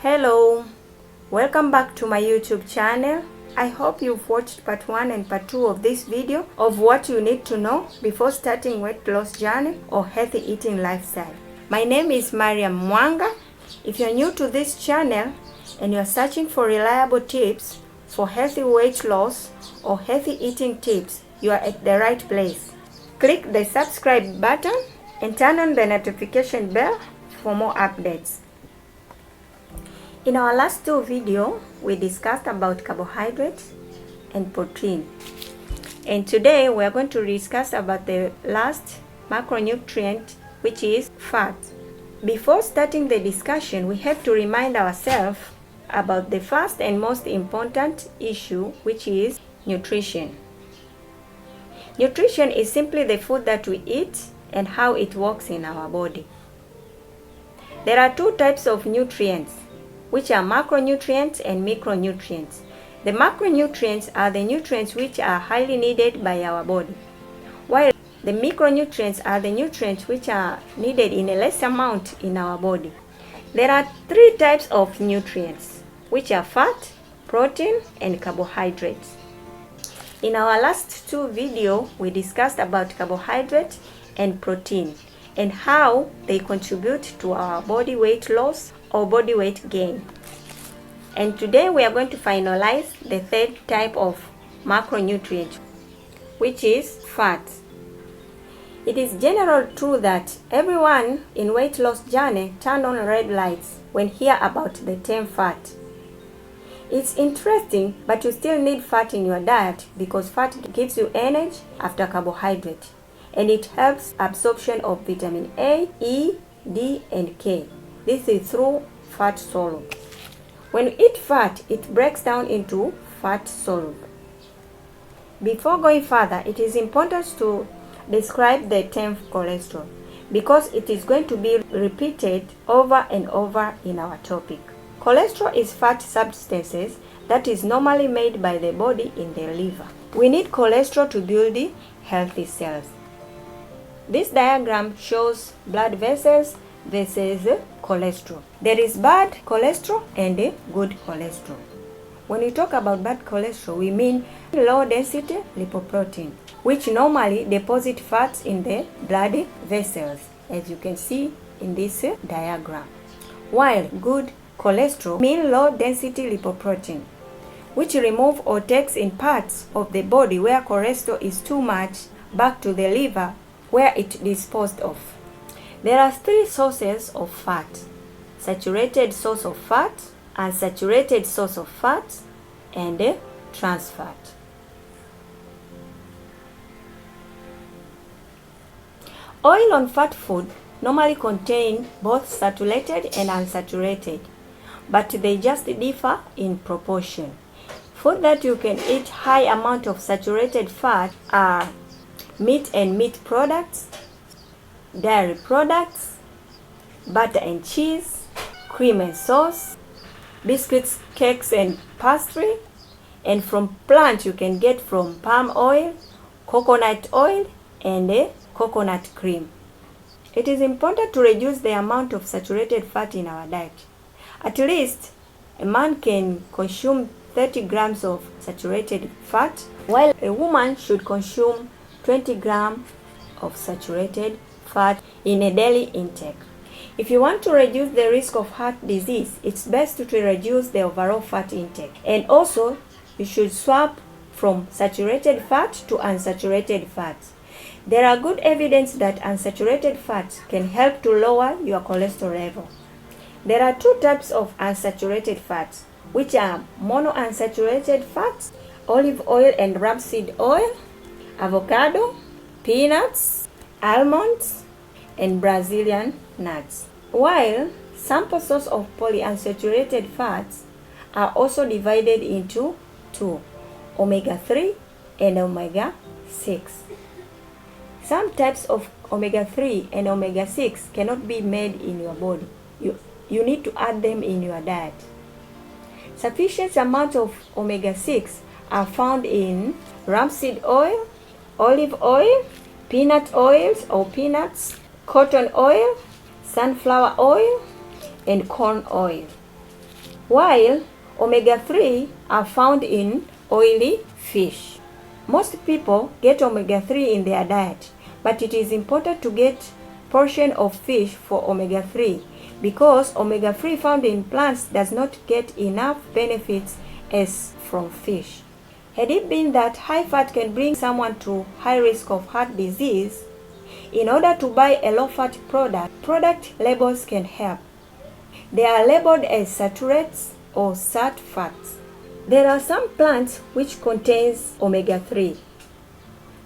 Hello, welcome back to my YouTube channel. I hope you've watched part 1 and part 2 of this video of what you need to know before starting weight loss journey or healthy eating lifestyle. My name is Mariam Mwanga. If you're new to this channel and you're searching for reliable tips for healthy weight loss or healthy eating tips, you are at the right place. Click the subscribe button and turn on the notification bell for more updates. In our last two videos, we discussed about carbohydrates and protein. And today we are going to discuss about the last macronutrient, which is fat. Before starting the discussion, we have to remind ourselves about the first and most important issue, which is nutrition. Nutrition is simply the food that we eat and how it works in our body. There are two types of nutrients, which are macronutrients and micronutrients. The macronutrients are the nutrients which are highly needed by our body, while the micronutrients are the nutrients which are needed in a less amount in our body. There are three types of nutrients, which are fat, protein, and carbohydrates. In our last two videos, we discussed about carbohydrate and protein and how they contribute to our body weight loss or body weight gain. And today we are going to finalize the third type of macronutrient, which is fat. It is generally true that everyone in weight loss journey turn on red lights when hear about the term fat. It's interesting, but you still need fat in your diet because fat gives you energy after carbohydrate, and it helps absorption of vitamin A, E, D, and K. This is through fat soluble. When you eat fat, it breaks down into fat soluble. Before going further, it is important to describe the term cholesterol because it is going to be repeated over and over in our topic. Cholesterol is fat substances that is normally made by the body in the liver. We need cholesterol to build healthy cells. This diagram shows blood vessels versus cholesterol. There is bad cholesterol and good cholesterol. When we talk about bad cholesterol, we mean low density lipoprotein, which normally deposit fats in the blood vessels, as you can see in this diagram. While good cholesterol mean low density lipoprotein, which remove or takes in parts of the body where cholesterol is too much back to the liver where it disposed of. There are three sources of fat: saturated source of fat, unsaturated source of fat, and trans fat. Oil on fat food normally contain both saturated and unsaturated, but they just differ in proportion. Food that you can eat high amount of saturated fat are meat and meat products, dairy products, butter and cheese, cream and sauce, biscuits, cakes and pastry, and from plants you can get from palm oil, coconut oil, and coconut cream. It is important to reduce the amount of saturated fat in our diet. At least a man can consume 30 grams of saturated fat, while a woman should consume 20 grams of saturated fat in a daily intake. If you want to reduce the risk of heart disease, it's best to reduce the overall fat intake. And also, you should swap from saturated fat to unsaturated fats. There are good evidence that unsaturated fats can help to lower your cholesterol level. There are two types of unsaturated fats, which are monounsaturated fats, olive oil and rapeseed oil, avocado, peanuts, almonds, and Brazilian nuts. While sample source of polyunsaturated fats are also divided into two, omega-3 and omega-6. Some types of omega-3 and omega-6 cannot be made in your body. You need to add them in your diet. Sufficient amount of omega-6 are found in rapeseed oil, olive oil, peanut oils or peanuts, cotton oil, sunflower oil, and corn oil. while omega-3 are found in oily fish. Most people get omega-3 in their diet, but it is important to get portion of fish for omega-3 because omega-3 found in plants does not get enough benefits as from fish. Had it been that high fat can bring someone to high risk of heart disease, in order to buy a low-fat product labels can help. They are labeled as saturates or sat fats. There are some plants which contains omega-3.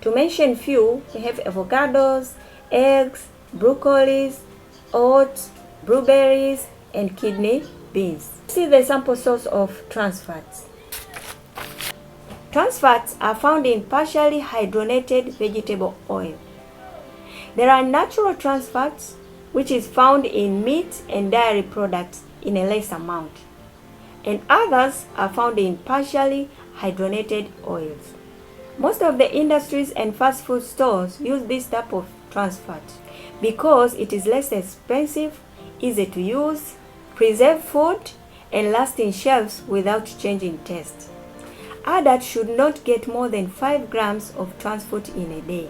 To mention few, we have avocados, eggs, broccolis, oats, blueberries, and kidney beans. See the sample source of trans fats. Trans fats are found in partially hydrogenated vegetable oil. There are natural trans fats, which is found in meat and dairy products in a less amount, and others are found in partially hydrogenated oils. Most of the industries and fast food stores use this type of trans fat because it is less expensive, easy to use, preserve food, and last in shelves without changing taste. Adults should not get more than 5 grams of trans fat in a day.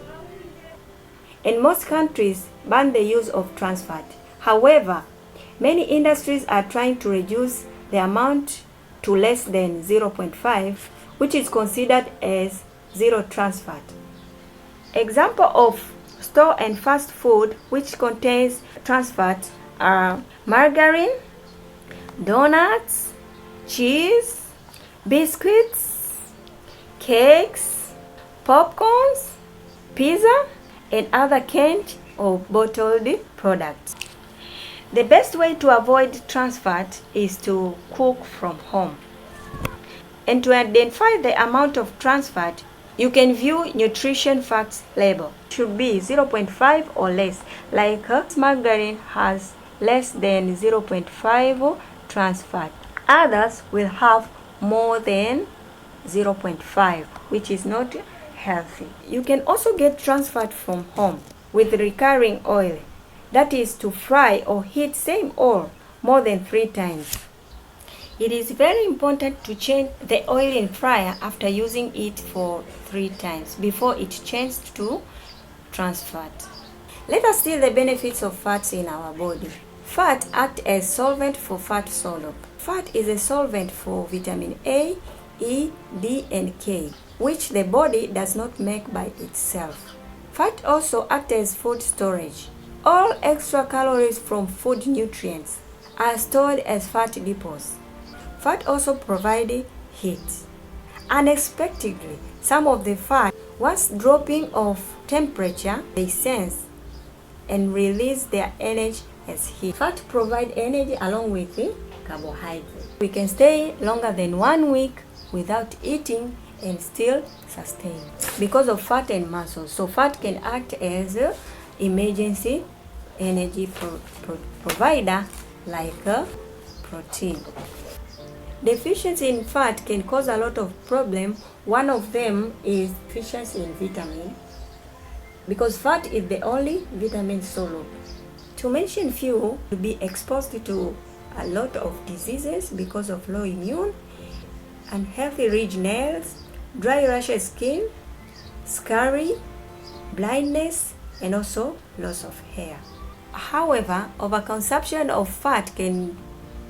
And most countries ban the use of trans fat. However, many industries are trying to reduce the amount to less than 0.5, which is considered as zero trans fat. Example of store and fast food which contains trans fat are margarine, donuts, cheese, biscuits, cakes, popcorns, pizza, and other canned or bottled products. The best way to avoid trans fat is to cook from home. And to identify the amount of trans fat, you can view nutrition facts label. It should be 0.5 or less, like margarine has less than 0.5 trans fat. Others will have more than 0.5, which is not healthy. You can also get trans fat from home with recurring oil, that is to fry or heat same oil more than 3 times. It is very important to change the oil in fryer after using it for 3 times before it changes to trans fat. Let us see the benefits of fats in our body. Fat acts as solvent for fat soluble. Fat is a solvent for vitamin A, E, D, and K, which the body does not make by itself. Fat also acts as food storage. All extra calories from food nutrients are stored as fat depots. Fat also provides heat. Unexpectedly, some of the fat, once dropping of temperature, they sense and release their energy as heat. Fat provide energy along with the carbohydrate. We can stay longer than 1 week without eating and still sustain because of fat and muscle. So fat can act as an emergency energy provider like a protein. Deficiency in fat can cause a lot of problems. One of them is deficiency in vitamin, because fat is the only vitamin soluble. To mention few, to be exposed to a lot of diseases because of low immune, unhealthy ridge nails, dry rashy skin, scurry, blindness, and also loss of hair. However, overconsumption of fat can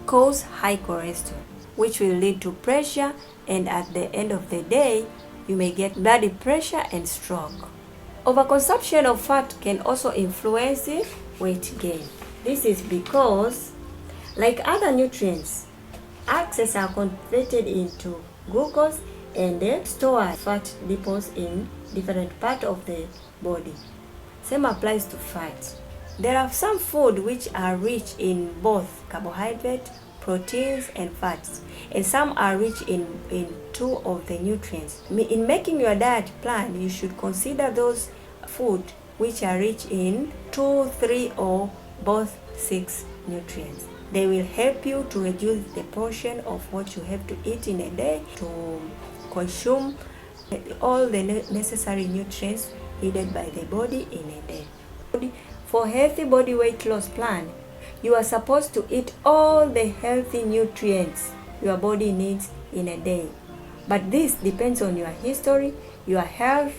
cause high cholesterol, which will lead to pressure, and at the end of the day, you may get blood pressure and stroke. Overconsumption of fat can also influence weight gain. This is because, like other nutrients, excess are converted into glucose and store fat depots in different parts of the body. Same applies to fat. There are some food which are rich in both carbohydrate, proteins, and fats, and some are rich in 2 of the nutrients. In making your diet plan, you should consider those food which are rich in 2, 3, or both 6 nutrients. They will help you to reduce the portion of what you have to eat in a day to consume all the necessary nutrients needed by the body in a day. For healthy body weight loss plan, You are supposed to eat all the healthy nutrients your body needs in a day. But this depends on your history, your health,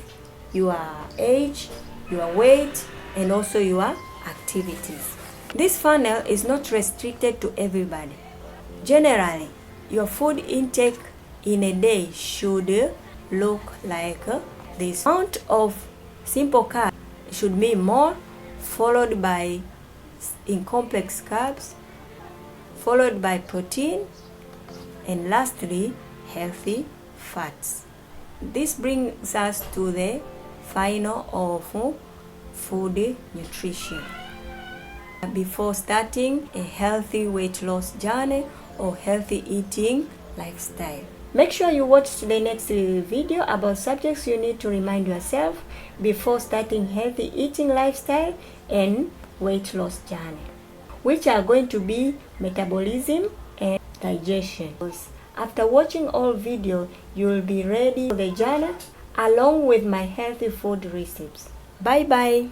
your age, your weight, and also your activities. This funnel is not restricted to everybody. Generally, your food intake in a day should look like this. Amount of simple carbs should be more, followed by incomplex carbs, followed by protein, and lastly, healthy fats. This brings us to the final of food nutrition. Before starting a healthy weight loss journey or healthy eating lifestyle. Make sure you watch the next video about subjects you need to remind yourself before starting healthy eating lifestyle and weight loss journey, which are going to be metabolism and digestion. After watching all videos, you will be ready for the journey along with my healthy food recipes. Bye bye.